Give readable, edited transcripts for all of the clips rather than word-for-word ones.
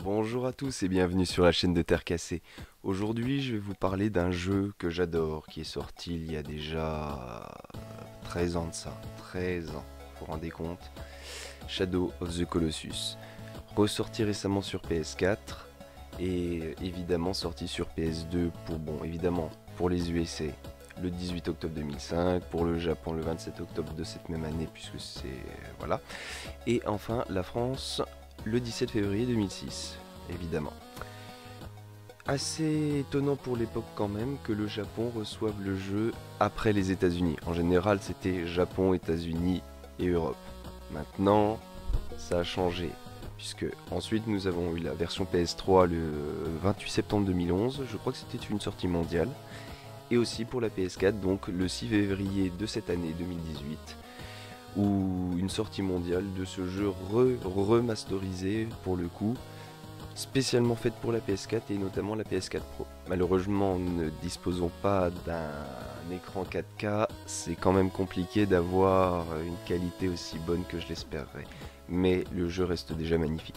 Bonjour à tous et bienvenue sur la chaîne de Terre Cassée. Aujourd'hui, je vais vous parler d'un jeu que j'adore, qui est sorti il y a déjà 13 ans de ça. 13 ans, vous vous rendez compte? Shadow of the Colossus. Ressorti récemment sur PS4 et évidemment sorti sur PS2 pour, bon, évidemment, pour les USA le 18 octobre 2005, pour le Japon le 27 octobre de cette même année, puisque c'est... voilà. Et enfin, la France le 17 février 2006, évidemment. Assez étonnant pour l'époque quand même que le Japon reçoive le jeu après les États-Unis. En général, c'était Japon, États-Unis et Europe. Maintenant, ça a changé, puisque ensuite nous avons eu la version PS3 le 28 septembre 2011, je crois que c'était une sortie mondiale, et aussi pour la PS4, donc le 6 février de cette année 2018, ou une sortie mondiale de ce jeu remasterisé pour le coup, spécialement faite pour la PS4 et notamment la PS4 Pro. Malheureusement, ne disposons pas d'un écran 4K, c'est quand même compliqué d'avoir une qualité aussi bonne que je l'espérerais. Mais le jeu reste déjà magnifique.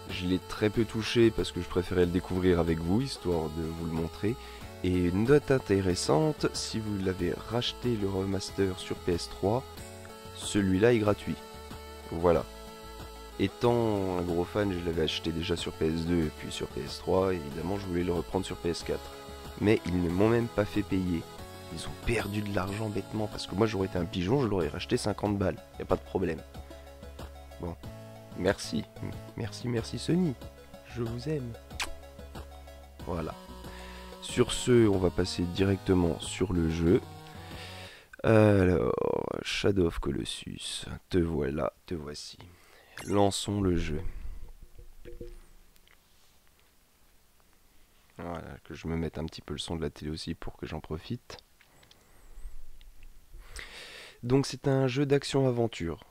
Je l'ai très peu touché parce que je préférais le découvrir avec vous, histoire de vous le montrer. Et une note intéressante, si vous l'avez racheté le remaster sur PS3, celui-là est gratuit. Voilà. Étant un gros fan, je l'avais acheté déjà sur PS2 et puis sur PS3, évidemment je voulais le reprendre sur PS4. Mais ils ne m'ont même pas fait payer. Ils ont perdu de l'argent bêtement, parce que moi j'aurais été un pigeon, je l'aurais racheté 50 balles, y a pas de problème. Bon, merci, merci Sony, je vous aime. Voilà. Sur ce, on va passer directement sur le jeu. Alors, Shadow of Colossus, te voilà, te voici. Lançons le jeu. Voilà, que je me mette un petit peu le son de la télé aussi pour que j'en profite. Donc c'est un jeu d'action-aventure.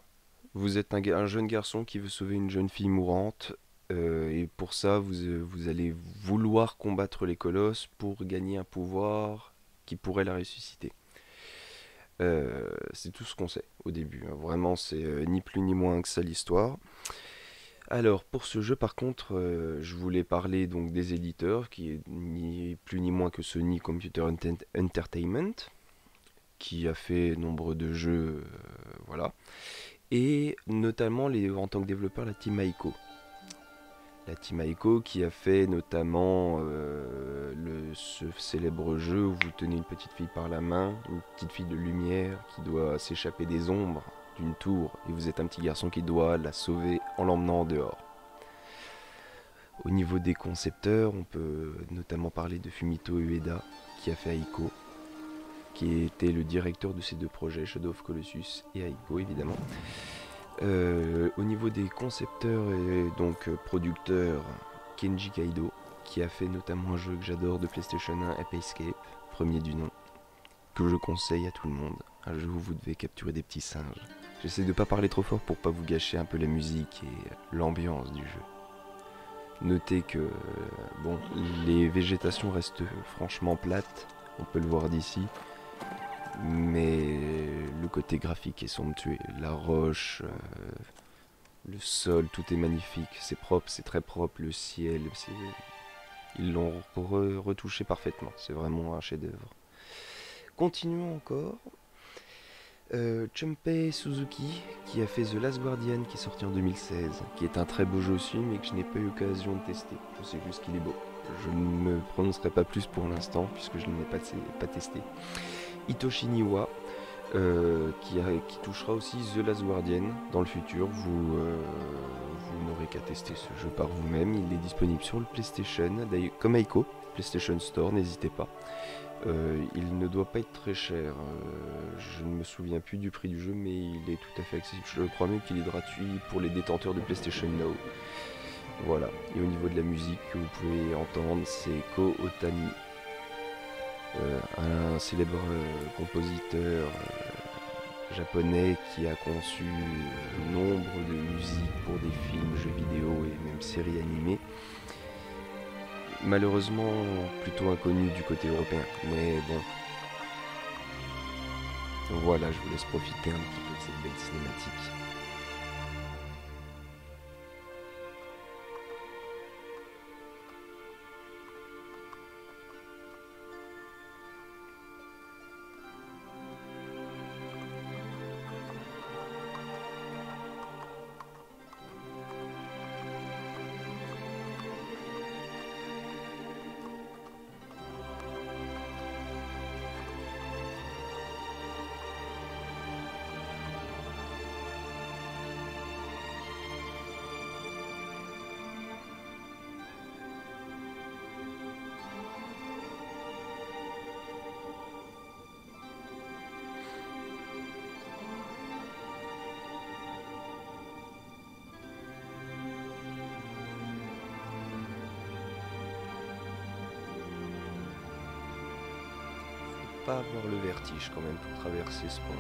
Vous êtes un jeune garçon qui veut sauver une jeune fille mourante. Et pour ça, vous allez vouloir combattre les colosses pour gagner un pouvoir qui pourrait la ressusciter. C'est tout ce qu'on sait au début, hein. Vraiment, c'est ni plus ni moins que ça l'histoire. Alors pour ce jeu par contre, je voulais parler donc des éditeurs qui est ni plus ni moins que Sony Computer Entertainment qui a fait nombre de jeux, voilà, et notamment en tant que développeur la Team Ico. La Team Ico qui a fait notamment ce célèbre jeu où vous tenez une petite fille par la main, une petite fille de lumière qui doit s'échapper des ombres d'une tour et vous êtes un petit garçon qui doit la sauver en l'emmenant en dehors. Au niveau des concepteurs, on peut notamment parler de Fumito Ueda qui a fait Ico, qui était le directeur de ces deux projets, Shadow of Colossus et Ico évidemment. Au niveau des concepteurs et donc producteurs, Kenji Kaido, qui a fait notamment un jeu que j'adore de PlayStation 1, Ape Escape, premier du nom, que je conseille à tout le monde. Un jeu où vous devez capturer des petits singes. J'essaie de pas parler trop fort pour pas vous gâcher un peu la musique et l'ambiance du jeu. Notez que bon, les végétations restent franchement plates, on peut le voir d'ici, mais le côté graphique est somptueux. La roche, le sol, tout est magnifique, c'est propre, c'est très propre, le ciel, ils l'ont retouché parfaitement, c'est vraiment un chef-d'œuvre. Continuons encore. Chunpei Suzuki, qui a fait The Last Guardian, qui est sorti en 2016, qui est un très beau jeu aussi, mais que je n'ai pas eu l'occasion de tester. Je sais juste qu'il est beau. Je ne me prononcerai pas plus pour l'instant, puisque je ne l'ai pas testé. Hitoshi Niwa, qui touchera aussi The Last Guardian dans le futur. Vous n'aurez qu'à tester ce jeu par vous-même. Il est disponible sur le PlayStation, comme Aiko, PlayStation Store, n'hésitez pas. Il ne doit pas être très cher. Je ne me souviens plus du prix du jeu, mais il est tout à fait accessible. Je crois même qu'il est gratuit pour les détenteurs de PlayStation Now. Voilà. Et au niveau de la musique que vous pouvez entendre, c'est Ko Otani, un célèbre compositeur japonais qui a conçu nombre de musiques pour des films, jeux vidéo et même séries animées. Malheureusement plutôt inconnu du côté européen, mais bon. Voilà, je vous laisse profiter un petit peu de cette belle cinématique. pas avoir le vertige quand même pour traverser ce pont.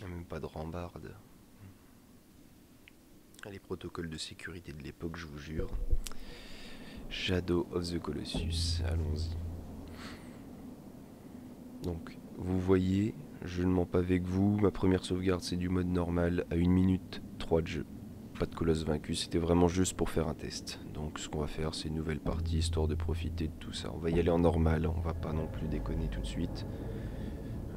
Même pas de rambarde. Les protocoles de sécurité de l'époque, je vous jure. Shadow of the Colossus, allons-y. Donc, vous voyez, je ne mens pas avec vous, ma première sauvegarde c'est du mode normal à 1 minute 3 de jeu. Pas de colosse vaincu, c'était vraiment juste pour faire un test. Donc ce qu'on va faire c'est une nouvelle partie, histoire de profiter de tout ça. On va y aller en normal, on va pas non plus déconner tout de suite.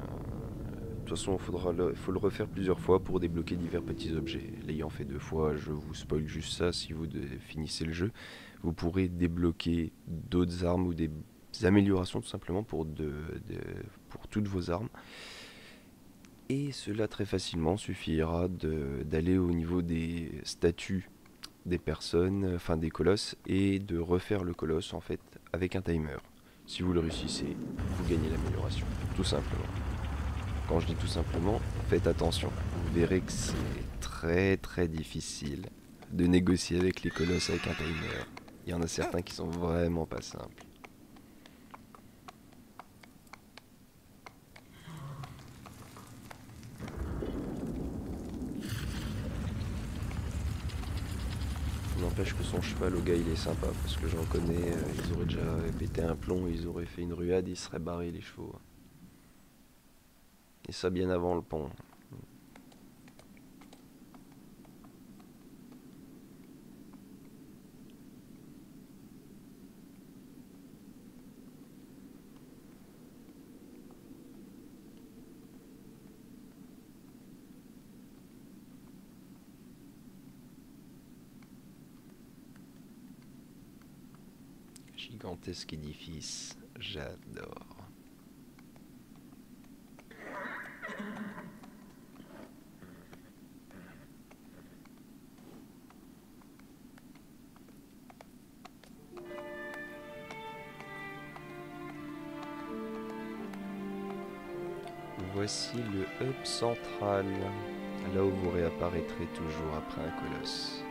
De toute façon, il faut le refaire plusieurs fois pour débloquer divers petits objets. L'ayant fait 2 fois, je vous spoil juste ça, si vous finissez le jeu. Vous pourrez débloquer d'autres armes ou des améliorations tout simplement pour toutes vos armes. Et cela très facilement suffira d'aller au niveau des statuts des personnes, enfin des colosses, et de refaire le colosse en fait avec un timer. Si vous le réussissez, vous gagnez l'amélioration, tout simplement. Quand je dis tout simplement, faites attention. Vous verrez que c'est très difficile de négocier avec les colosses avec un timer. Il y en a certains qui sont vraiment pas simples. N'empêche que son cheval au gars il est sympa parce que j'en connais, ils auraient déjà pété un plomb, ils auraient fait une ruade, ils seraient barrés les chevaux. Et ça bien avant le pont. Gigantesque édifice, j'adore. Voici le hub central, là où vous réapparaîtrez toujours après un colosse.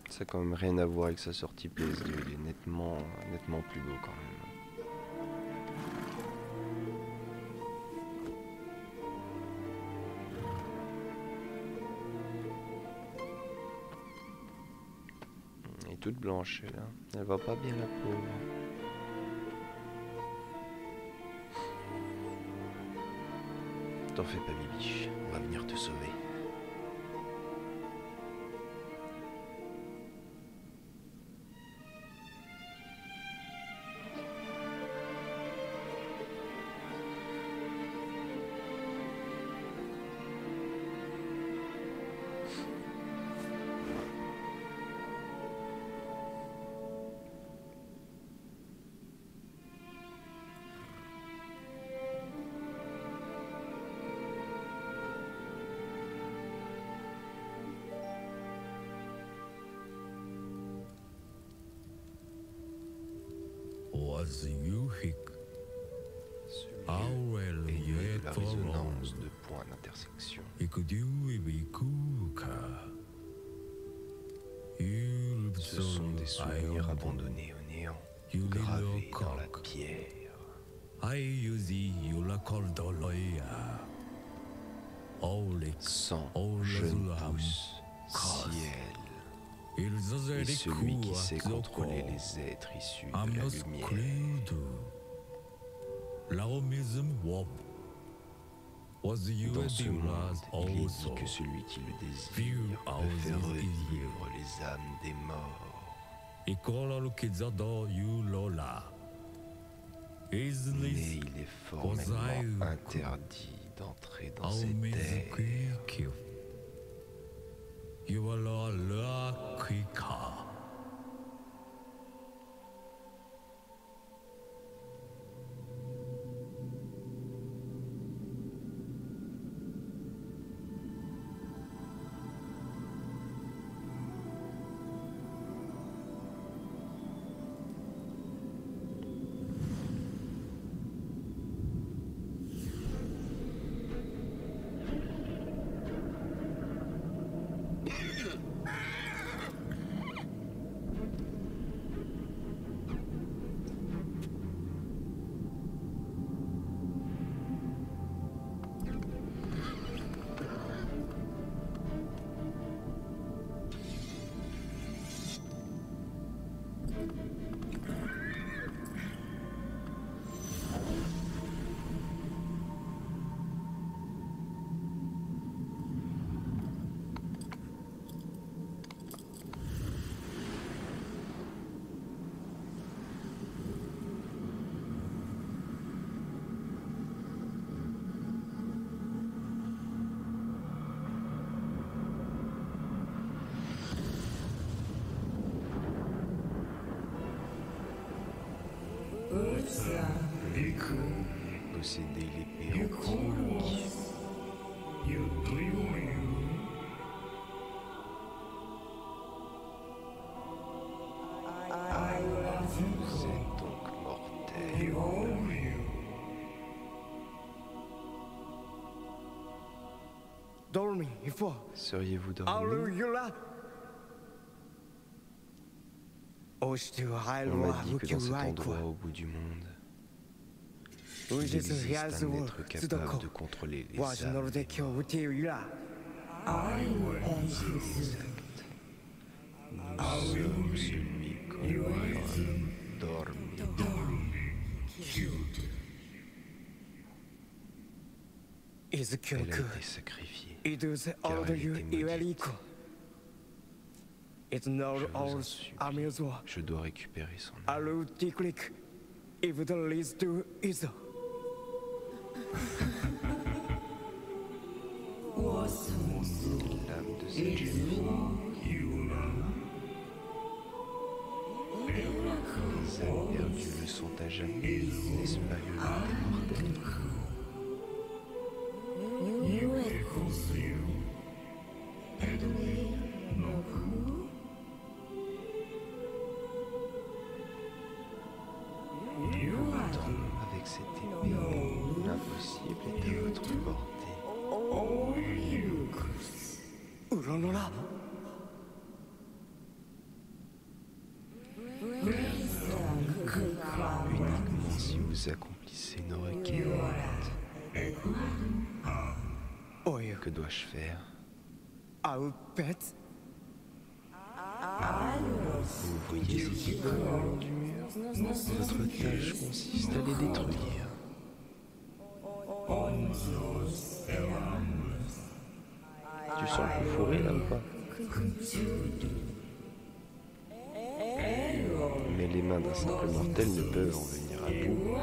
Ça a quand même rien à voir avec sa sortie PS2, il est nettement plus beau quand même. Elle est toute blanche là, elle va pas bien la pauvre. T'en fais pas Bibiche, on va venir te sauver. Was you hick? How well you Et la ate for résonance long? de points d'intersection. Ce sont des souvenirs abandonnés au néant, gravés dans la pierre. Sang, jeune pousse, ciel, et celui qui sait contrôler les êtres issus de la lumière. Dans ce monde, il est dit que celui qui le désire peut faire revivre les âmes des morts. Mais il est formellement interdit d'entrer dans ces terres. Posséder l'épée antique. Vous êtes donc mortel. Seriez-vous dormi? On m'a dit que dans cet endroit au bout du monde, il existe un être capable de contrôler les âmes. Exact. Nous sommes celui qu'on a dormi. Elle a été sacrifiée, car elle était maudite. Je vous en supplie, je dois récupérer son âme. L'âme de cette jeune fille. Les âmes perdues le sont à jamais, n'est-ce pas le lot des mortels? Avec cette épée, l'impossible est à votre portée. Uniquement si vous accomplissez nos requêtes. Que dois-je faire? Vous voyez ces étoiles le long du mur? Votre tâche consiste à les détruire. Tu sens le coup fourré là ou pas? Mais les mains d'un simple mortel ne peuvent en venir à bout.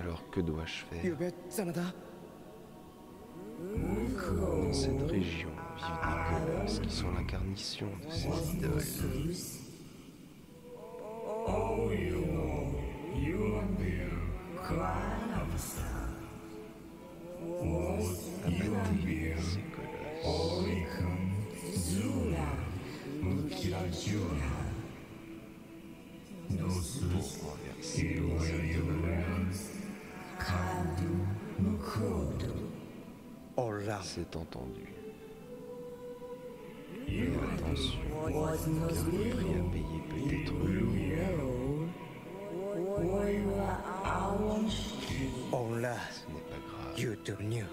Alors que dois-je faire? Dans cette région vivent des colosses qui sont l'incarnation de ces idoles. Abattez ces colosses. Pour renverser les idoles. C'est entendu. Mais attention, car le prix à payer peut être lourd. Ce n'est pas grave. Très bien.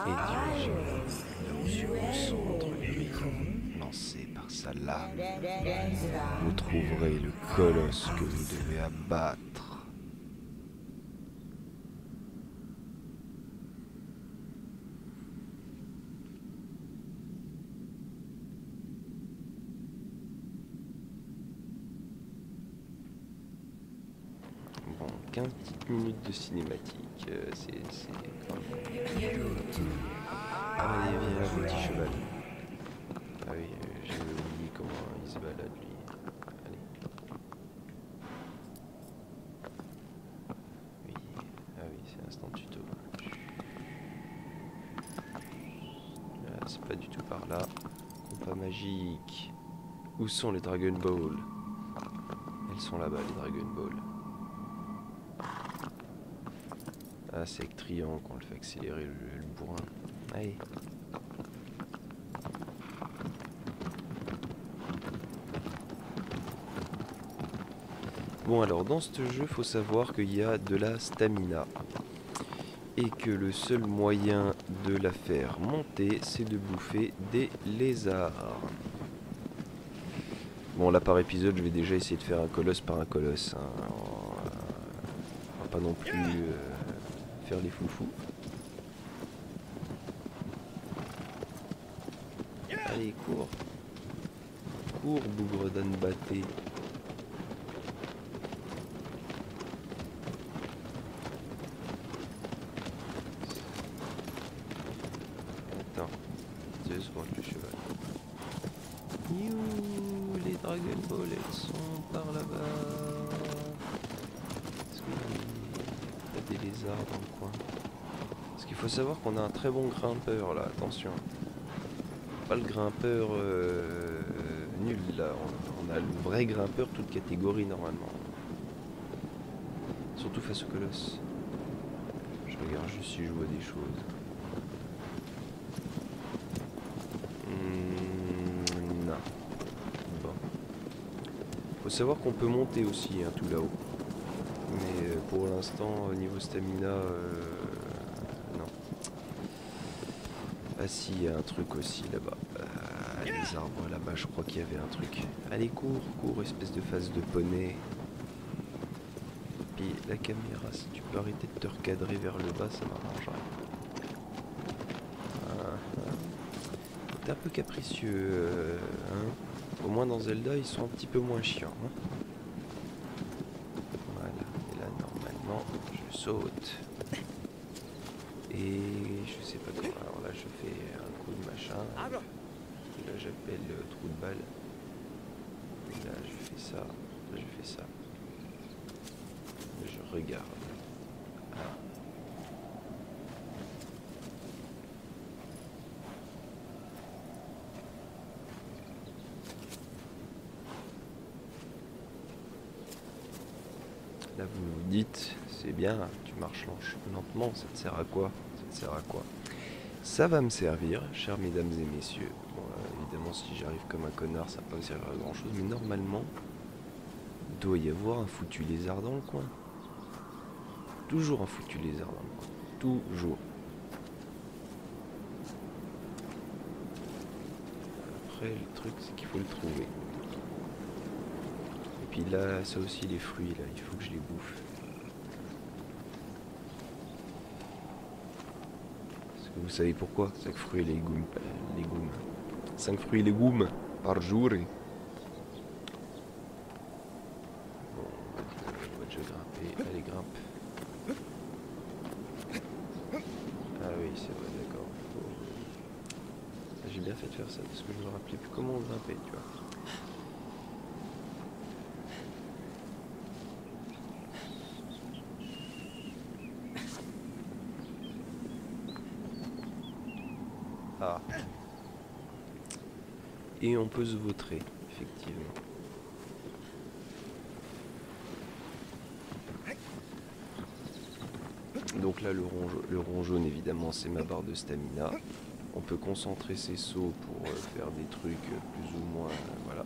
Et dirigez-vous au centre du rayon lancé par sa lame. Vous trouverez le colosse que vous devez abattre. Bon, 15 petites minutes de cinématique, c'est quand même... Ah, allez, viens là, mon petit cheval. Ah oui, j'ai oublié comment il se balade, lui. Allez. Oui, ah oui, c'est instant tuto. C'est pas du tout par là. Compas magique. Où sont les Dragon Ball? Elles sont là-bas, les Dragon Ball. Ah, c'est avec triangle qu'on le fait accélérer le bourrin. Allez. Bon, alors dans ce jeu, faut savoir qu'il y a de la stamina. et que le seul moyen de la faire monter, c'est de bouffer des lézards. Bon, là par épisode, je vais déjà essayer de faire un colosse par un colosse. Hein. On va pas non plus faire les foufous. Allez, cours. Cours, bougre d'âne batté. Attends, 2 secondes le cheval. Youhou, les Dragon Ball, elles sont par là-bas. Est-ce qu'il y a des lézards dans le coin? Parce qu'il faut savoir qu'on a un très bon grimpeur là, attention. Pas le grimpeur nul là, on a le vrai grimpeur toute catégorie normalement. Surtout face au colosse. Je regarde juste si je vois des choses. Non. Bon. Faut savoir qu'on peut monter aussi hein, tout là-haut. Mais pour l'instant, au niveau stamina, non. Ah si, il y a un truc aussi là-bas. Les arbres là-bas, je crois qu'il y avait un truc. Allez, cours, cours, espèce de face de poney. Puis la caméra, si tu peux arrêter de te recadrer vers le bas, ça m'arrangerait. T'es un peu capricieux, hein. Au moins dans Zelda, ils sont un petit peu moins chiants. Hein. Voilà, et là, normalement, je saute. Et je sais pas comment. Alors là, je fais un coup de machin. Là, j'appelle le trou de balle. Et là, je fais ça. Là, je fais ça. Là, je regarde. Ah. Là, vous vous dites, c'est bien, tu marches lentement, ça te sert à quoi? Ça te sert à quoi? Ça va me servir, chers mesdames et messieurs. Bon, évidemment, si j'arrive comme un connard, ça va pas me servir à grand chose, mais normalement, il doit y avoir un foutu lézard dans le coin. Toujours un foutu lézard dans le coin. Toujours. Après, le truc, c'est qu'il faut le trouver. Et puis là, ça aussi, les fruits, là, il faut que je les bouffe. Vous savez pourquoi? 5 fruits et légumes. 5 fruits et légumes par jour. Bon, on va déjà grimper. Allez, grimpe. Ah oui, c'est vrai, d'accord. J'ai bien fait de faire ça parce que je me rappelais plus comment on grimpait, tu vois. Ah. Et on peut se vautrer, effectivement. Donc là, le rond jaune, évidemment, c'est ma barre de stamina. On peut concentrer ses sauts pour faire des trucs plus ou moins... voilà.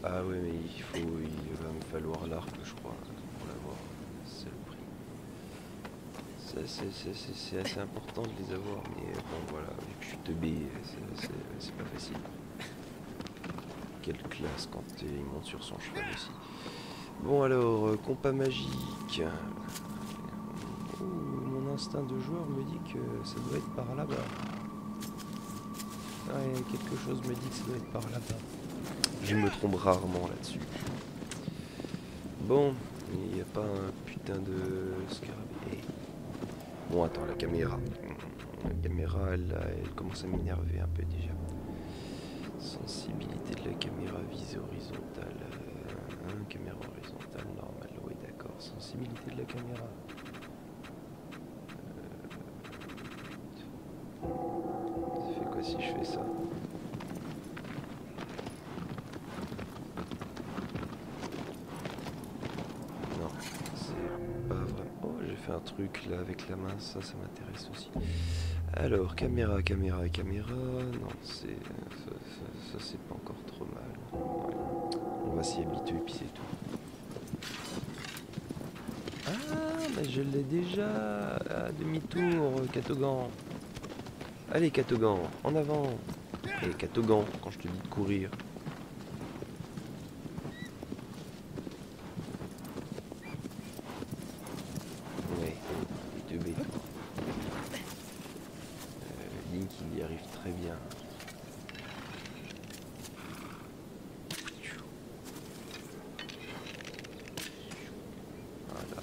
Ah ouais, mais il va me falloir l'arc, je crois, pour l'avoir. C'est le prix. C'est assez important de les avoir, mais bon, voilà, vu que je suis teubé, c'est pas facile. Quelle classe quand il monte sur son cheval aussi. Bon alors, compas magique. Mon instinct de joueur me dit que ça doit être par là-bas. Ouais, quelque chose me dit que ça doit être par là-bas. Je me trompe rarement là-dessus. Bon, il n'y a pas un putain de scarabée. Bon, attends, la caméra. La caméra, elle commence à m'énerver un peu déjà. Sensibilité de la caméra, visée horizontale. Caméra horizontale, normale, oui, d'accord. Sensibilité de la caméra. Ça fait quoi si je fais ça? Fait un truc là avec la main, ça m'intéresse aussi. Alors, caméra. Non, c'est je l'ai déjà. À demi-tour, Catogan. Allez, Catogan, en avant. Et Catogan, quand je te dis de courir. Ouais, les deux bêtes. Link, il y arrive très bien. Voilà.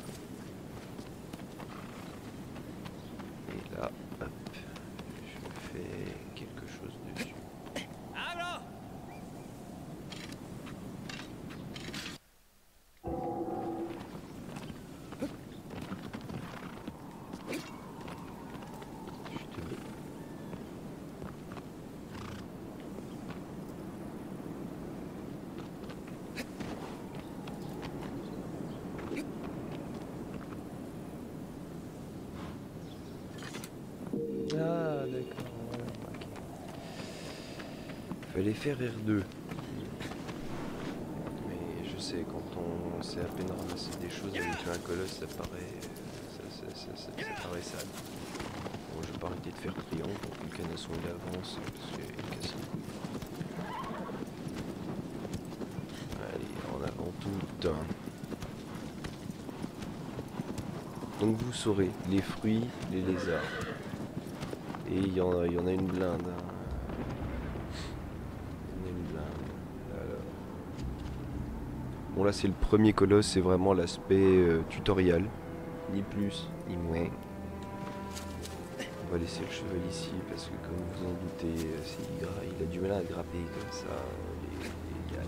Et là, hop, je fais quelque chose dessus. Je te mets. Ah d'accord, voilà, ok. Fallait faire R2. Mais je sais, quand on sait à peine ramasser des choses avec un colosse, ça paraît, ça paraît sale. Bon, je vais pas arrêter de faire triangle pour que le canasson il avance, parce qu'il casse les couilles. Allez, en avant tout. Donc vous saurez, les fruits, les lézards. Et il y en a une blinde. Hein. Il y en a une blinde. Alors. Bon là c'est le premier colosse, c'est vraiment l'aspect tutoriel. Ni plus, ni moins. On va laisser le cheval ici parce que comme vous en doutez, il a du mal à grapper comme ça. Les gars.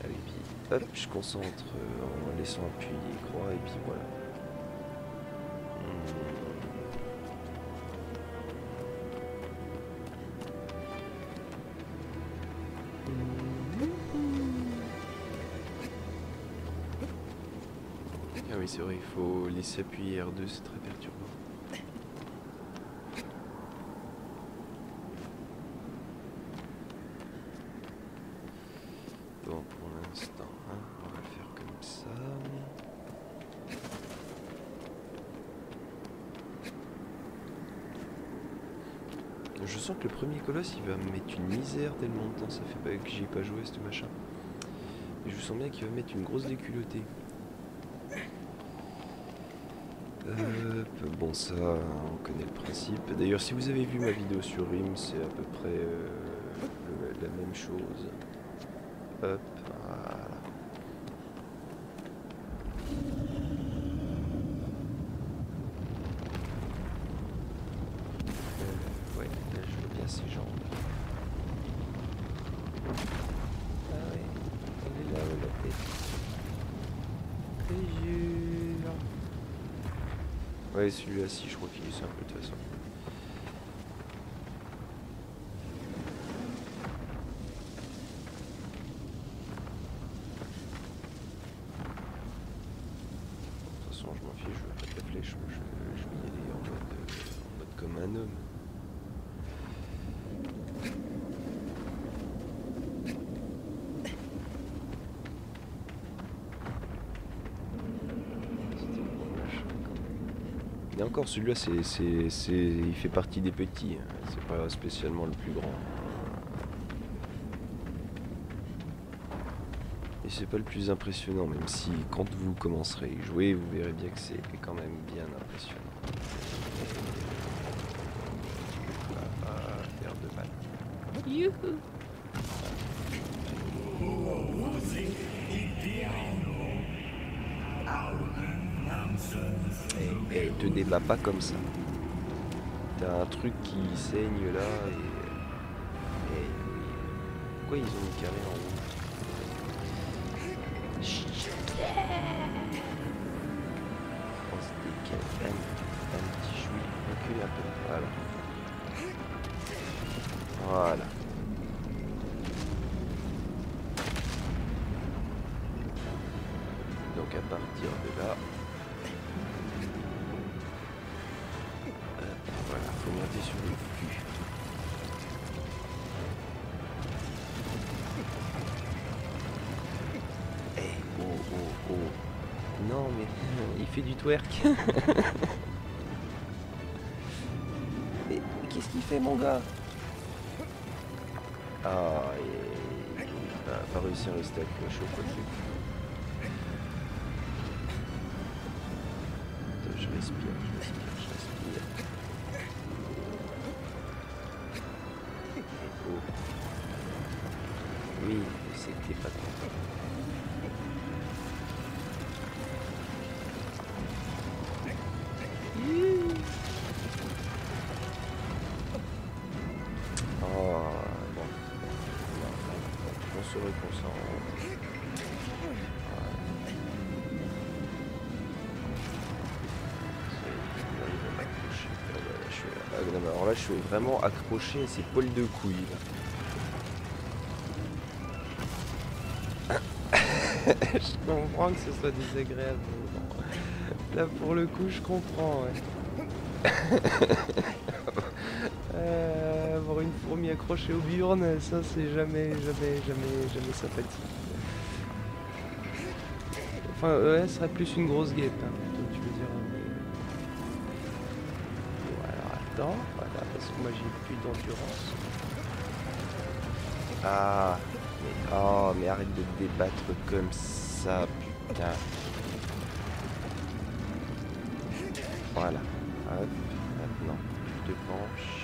Allez, puis hop, je concentre en laissant appuyer croix et puis voilà. Ah oui, c'est vrai, il faut laisser appuyer R2, c'est très perturbant. Bon, pour l'instant, hein, on va le faire comme ça. Je sens que le premier colosse, il va me mettre une misère tellement de temps, ça fait pas que j'y ai pas joué, ce machin. Et je sens bien qu'il va mettre une grosse déculottée. Bon ça, on connaît le principe. D'ailleurs, si vous avez vu ma vidéo sur Rim, c'est à peu près la même chose. Hop, voilà. Ouais, là je vois bien ses jambes. Ah ouais, elle est là-haut la tête. C'est jure. Ouais, celui-là, si, je crois qu'il est simple de toute façon. De toute façon, je m'en fiche, je veux pas de la flèche, moi, je vais y aller en mode comme un homme. Et encore, celui-là, il fait partie des petits. Hein. C'est pas spécialement le plus grand. Et c'est pas le plus impressionnant, même si quand vous commencerez à y jouer, vous verrez bien que c'est quand même bien impressionnant. Faire de mal. Youhou! Et te débat pas comme ça. T'as un truc qui saigne là et pourquoi ils ont mis carré en haut? Oh, c'était un petit chouille. Recule un peu. Voilà. Voilà. Donc à partir de là. Voilà, faut monter sur le cul. Eh, oh, oh, fait du twerk. Mais qu'est-ce qu'il fait, mon gars? Ah, il n'a pas réussi à rester accroché au côté. Je respire. Oh. Oui, je sais que t'es pas content. Oh, bon. On se reconcentre. Alors là, je suis vraiment accroché à ses poils de couille. Je comprends que ce soit désagréable. Là, pour le coup, je comprends. Ouais. Avoir une fourmi accrochée aux burnes, ça, c'est jamais sympathique. Enfin, ouais, ce serait plus une grosse guêpe, hein, plutôt, tu veux dire. Bon, alors attends, voilà, parce que moi j'ai plus d'endurance. Ah, mais, oh, mais arrête de te débattre comme ça, putain. Voilà, hop, maintenant, tu te penches.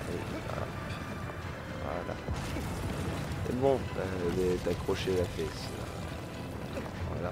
Et hop, voilà. C'est bon, t'as accroché la fesse. Voilà.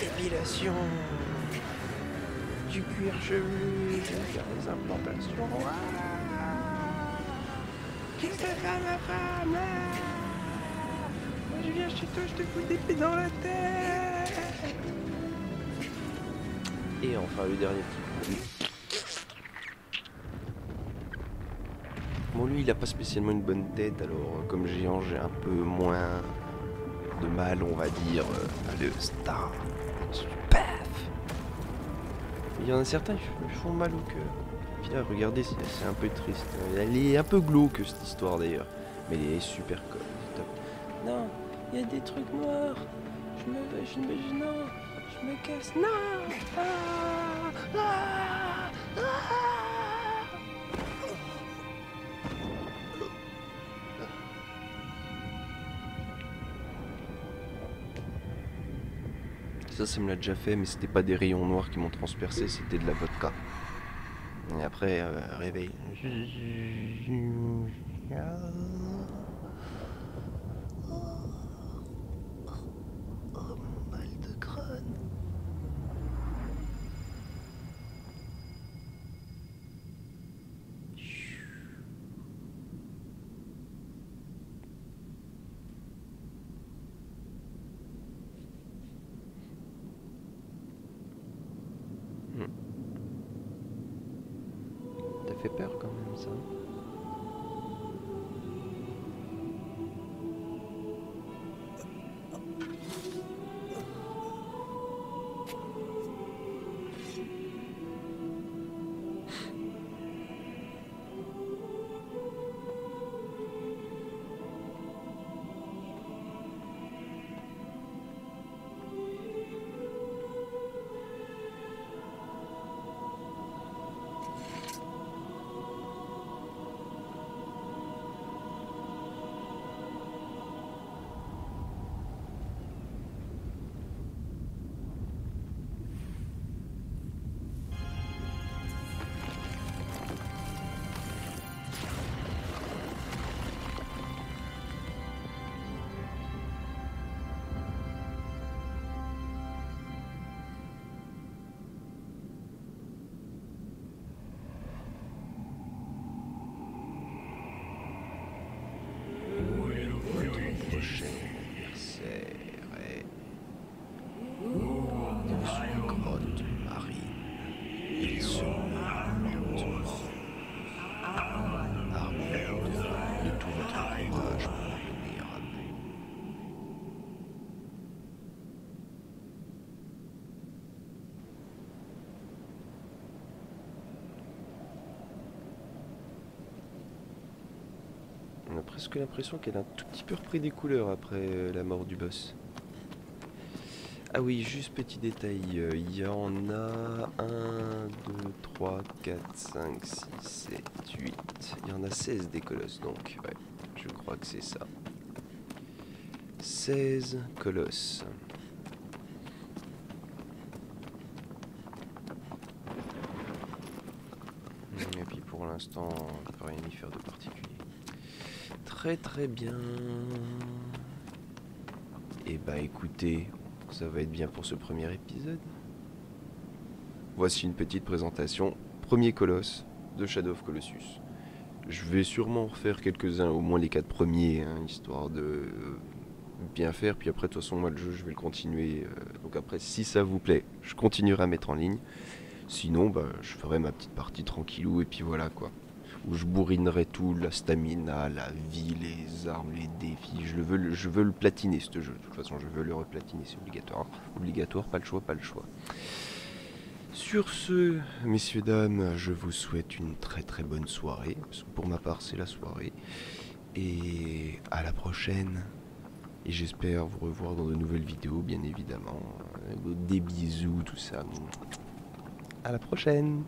Épilation du cuir chevelu, je vais faire des implantations. Qu'est-ce que ça fait ma femme? Moi je viens chez toi, je te fous des pieds dans la tête. Et enfin le dernier petit coup. Bon lui il a pas spécialement une bonne tête, alors comme géant j'ai un peu moins de mal on va dire à le star. Paf. Il y en a certains qui font mal au cœur. Puis là, regardez, c'est un peu triste. Elle est un peu glauque cette histoire d'ailleurs. Mais elle est super cool. Top. Non, il y a des trucs noirs. Non, je me casse. Non. Ça me l'a déjà fait, mais c'était pas des rayons noirs qui m'ont transpercé, c'était de la vodka. Et après, réveil. Oh, mon mal de crâne. Ça fait peur quand même, ça. On a presque l'impression qu'elle a un tout petit peu repris des couleurs après la mort du boss. Ah oui, juste petit détail, il y en a 1, 2, 3, 4, 5, 6, 7, 8. Il y en a 16 des colosses, donc ouais, je crois que c'est ça. 16 colosses. Et puis pour l'instant, je peux rien y faire de particulier. Très très bien. Et bah écoutez, ça va être bien pour ce premier épisode. Voici une petite présentation. Premier colosse de Shadow of Colossus. Je vais sûrement en refaire quelques-uns, au moins les 4 premiers, hein, histoire de bien faire. Puis après, de toute façon, moi le jeu, je vais le continuer. Donc après, si ça vous plaît, je continuerai à mettre en ligne. Sinon, bah, je ferai ma petite partie tranquillou et puis voilà quoi. Où je bourrinerai tout, la stamina, la vie, les armes, les défis. Je veux le platiner ce jeu. De toute façon, je veux le replatiner, c'est obligatoire. Obligatoire, pas le choix, pas le choix. Sur ce, messieurs, dames, je vous souhaite une très très bonne soirée. Parce que pour ma part, c'est la soirée. Et à la prochaine. Et j'espère vous revoir dans de nouvelles vidéos, bien évidemment. Des bisous, tout ça. À la prochaine.